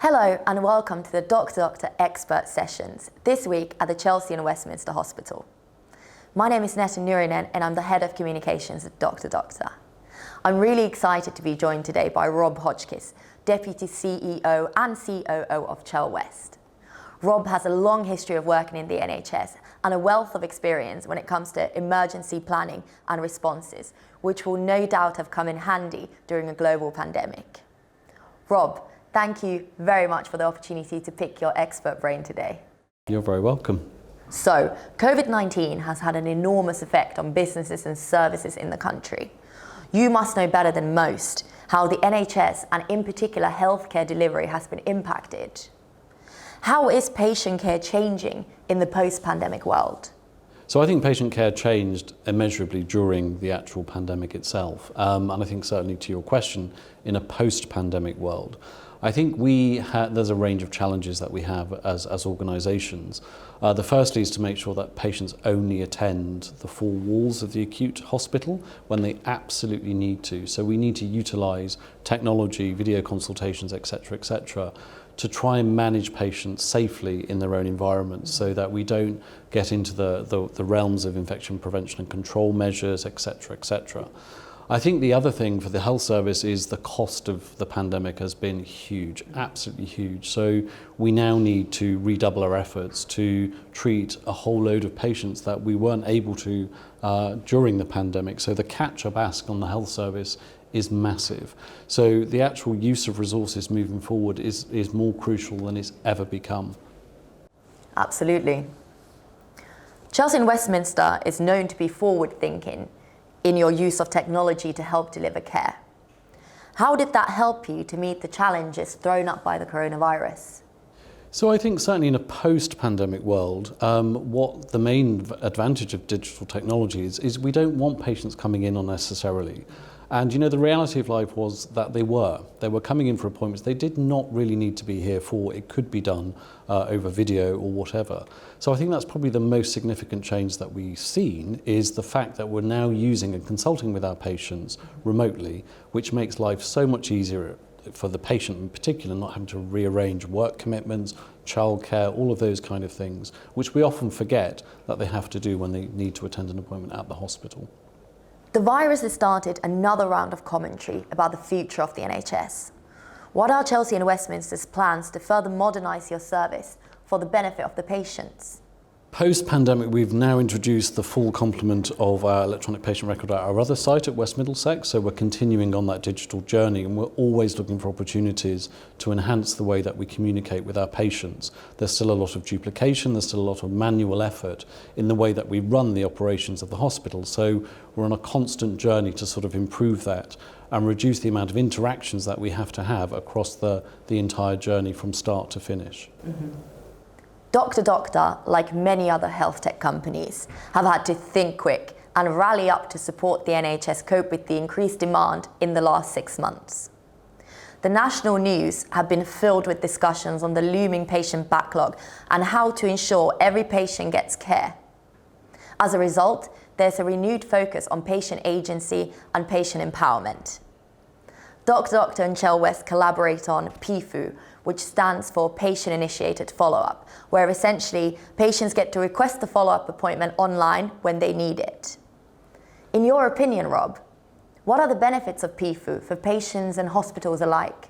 Hello and welcome to the DrDoctor Expert Sessions, this week at the Chelsea Westminster Hospital. My name is Netta Nyrhinen and I'm the Head of Communications at DrDoctor. I'm really excited to be joined today by Rob Hodgkiss, Deputy CEO and COO of Chelsea West. Rob has a long history of working in the NHS and a wealth of experience when it comes to emergency planning and responses, which will no doubt have come in handy during a global pandemic. Rob, thank you very much for the opportunity to pick your expert brain today. You're very welcome. So, COVID-19 has had an enormous effect on businesses and services in the country. You must know better than most how the NHS and in particular healthcare delivery has been impacted. How is patient care changing in the post-pandemic world? So I think patient care changed immeasurably during the actual pandemic itself. And I think certainly to your question, in a post-pandemic world, I think there's a range of challenges that we have as organisations. The first is to make sure that patients only attend the four walls of the acute hospital when they absolutely need to. So we need to utilise technology, video consultations, etc., to try and manage patients safely in their own environments so that we don't get into the realms of infection prevention and control measures, etc. I think the other thing for the health service is the cost of the pandemic has been huge, absolutely huge. So we now need to redouble our efforts to treat a whole load of patients that we weren't able to during the pandemic. So the catch-up ask on the health service is massive. So the actual use of resources moving forward is more crucial than it's ever become. Absolutely. Chelsea Westminster is known to be forward-thinking in your use of technology to help deliver care. How did that help you to meet the challenges thrown up by the coronavirus? So I think certainly in a post-pandemic world, what the main advantage of digital technology is we don't want patients coming in unnecessarily. And you know, the reality of life was that they were coming in for appointments they did not really need to be here for. It could be done over video or whatever. So I think that's probably the most significant change that we've seen is the fact that we're now using and consulting with our patients remotely, which makes life so much easier for the patient in particular, not having to rearrange work commitments, childcare, all of those kind of things, which we often forget that they have to do when they need to attend an appointment at the hospital. The virus has started another round of commentary about the future of the NHS. What are Chelsea and Westminster's plans to further modernise your service for the benefit of the patients? Post-pandemic, we've now introduced the full complement of our electronic patient record at our other site at West Middlesex, so we're continuing on that digital journey and we're always looking for opportunities to enhance the way that we communicate with our patients. There's still a lot of duplication, there's still a lot of manual effort in the way that we run the operations of the hospital, so we're on a constant journey to sort of improve that and reduce the amount of interactions that we have to have across the entire journey from start to finish. Mm-hmm. DrDoctor, like many other health tech companies, have had to think quick and rally up to support the NHS cope with the increased demand in the last 6 months. The national news have been filled with discussions on the looming patient backlog and how to ensure every patient gets care. As a result, there's a renewed focus on patient agency and patient empowerment. DrDoctor and Chelsea West collaborate on PIFU, which stands for Patient-Initiated Follow-up, where essentially patients get to request the follow-up appointment online when they need it. In your opinion, Rob, what are the benefits of PIFU for patients and hospitals alike?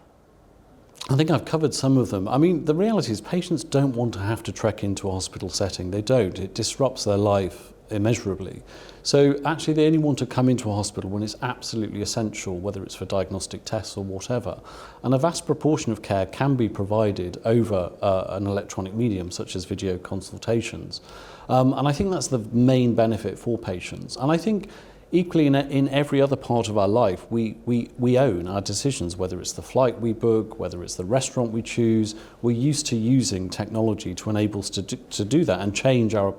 I think I've covered some of them. I mean, the reality is patients don't want to have to trek into a hospital setting. They don't. It disrupts their life immeasurably. So actually they only want to come into a hospital when it's absolutely essential, whether it's for diagnostic tests or whatever. And a vast proportion of care can be provided over an electronic medium such as video consultations. And I think that's the main benefit for patients. And I think equally in every other part of our life, we own our decisions, whether it's the flight we book, whether it's the restaurant we choose. We're used to using technology to enable us to do that and change our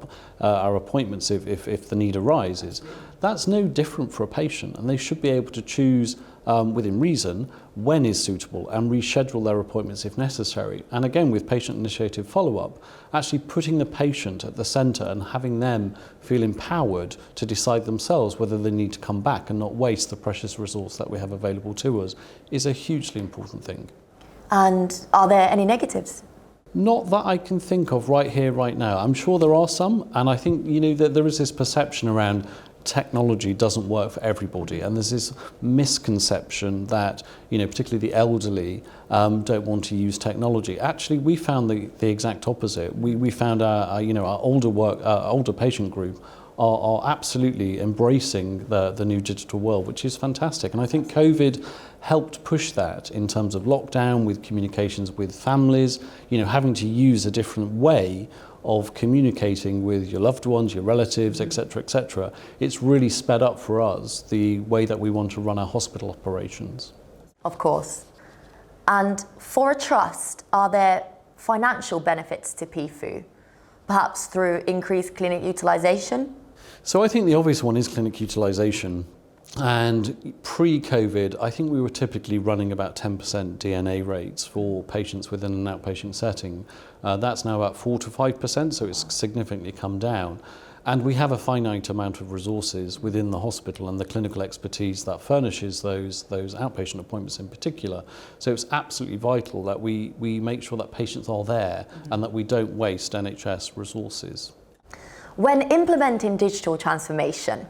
appointments if the need arises. That's no different for a patient, and they should be able to choose within reason when is suitable and reschedule their appointments if necessary. And again, with patient-initiated follow-up, actually putting the patient at the centre and having them feel empowered to decide themselves whether they need to come back and not waste the precious resource that we have available to us is a hugely important thing. And are there any negatives? Not that I can think of right here, right now. I'm sure there are some, and I think, that there is this perception around technology doesn't work for everybody, and there's this misconception that, particularly the elderly, don't want to use technology. Actually, we found the exact opposite. We found our older patient group are absolutely embracing the new digital world, which is fantastic. And I think COVID helped push that in terms of lockdown, with communications with families, having to use a different way of communicating with your loved ones, your relatives, etc., etc. It's really sped up for us the way that we want to run our hospital operations. Of course. And for a trust, are there financial benefits to PIFU, perhaps through increased clinic utilisation? So I think the obvious one is clinic utilisation. And pre-COVID, I think we were typically running about 10% DNA rates for patients within an outpatient setting. That's now about 4 to 5%, so it's significantly come down. And we have a finite amount of resources within the hospital and the clinical expertise that furnishes those outpatient appointments in particular. So it's absolutely vital that we make sure that patients are there and that we don't waste NHS resources. When implementing digital transformation,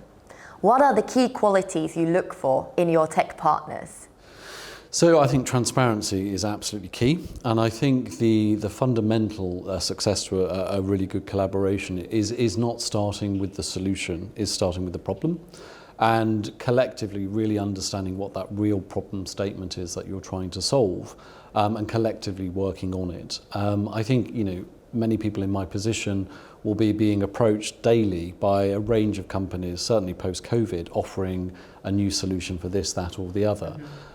what are the key qualities you look for in your tech partners? So I think transparency is absolutely key, and I think the fundamental success to a really good collaboration is not starting with the solution, is starting with the problem, and collectively really understanding what that real problem statement is that you're trying to solve, and collectively working on it. I think, many people in my position will be being approached daily by a range of companies, certainly post-COVID, offering a new solution for this, that or the other.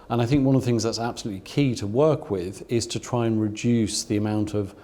And I think one of the things that's absolutely key to work with is to try and reduce the amount of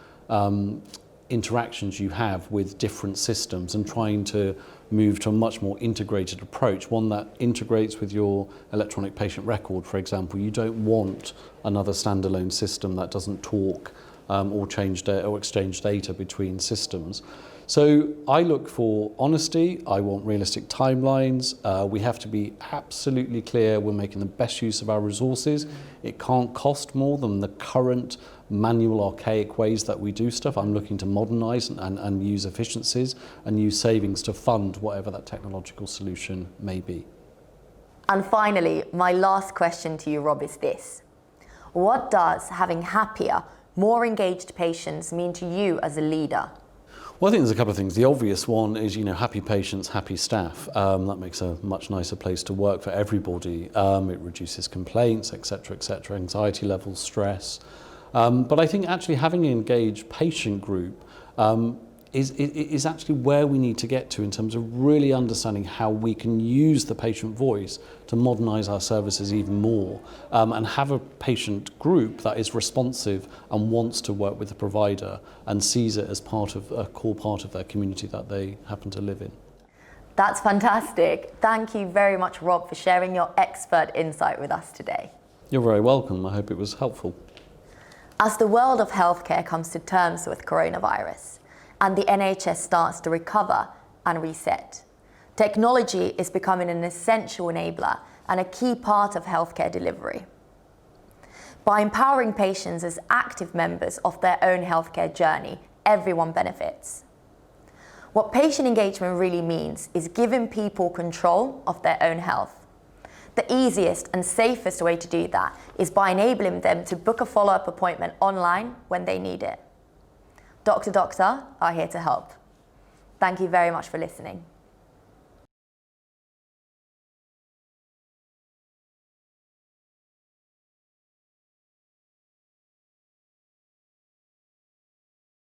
interactions you have with different systems and trying to move to a much more integrated approach, one that integrates with your electronic patient record, for example. You don't want another standalone system that doesn't talk or exchange data between systems. So I look for honesty, I want realistic timelines, we have to be absolutely clear we're making the best use of our resources. It can't cost more than the current manual archaic ways that we do stuff. I'm looking to modernise and use efficiencies and use savings to fund whatever that technological solution may be. And finally, my last question to you, Rob, is this. What does having happier, more engaged patients mean to you as a leader? Well, I think there's a couple of things. The obvious one is, happy patients, happy staff. That makes a much nicer place to work for everybody. It reduces complaints, etc., anxiety levels, stress. But I think actually having an engaged patient group is actually where we need to get to in terms of really understanding how we can use the patient voice to modernise our services even more, and have a patient group that is responsive and wants to work with the provider and sees it as part of a core part of their community that they happen to live in. That's fantastic. Thank you very much, Rob, for sharing your expert insight with us today. You're very welcome. I hope it was helpful. As the world of healthcare comes to terms with coronavirus, and the NHS starts to recover and reset, technology is becoming an essential enabler and a key part of healthcare delivery. By empowering patients as active members of their own healthcare journey, everyone benefits. What patient engagement really means is giving people control of their own health. The easiest and safest way to do that is by enabling them to book a follow-up appointment online when they need it. DrDoctor are here to help. Thank you very much for listening.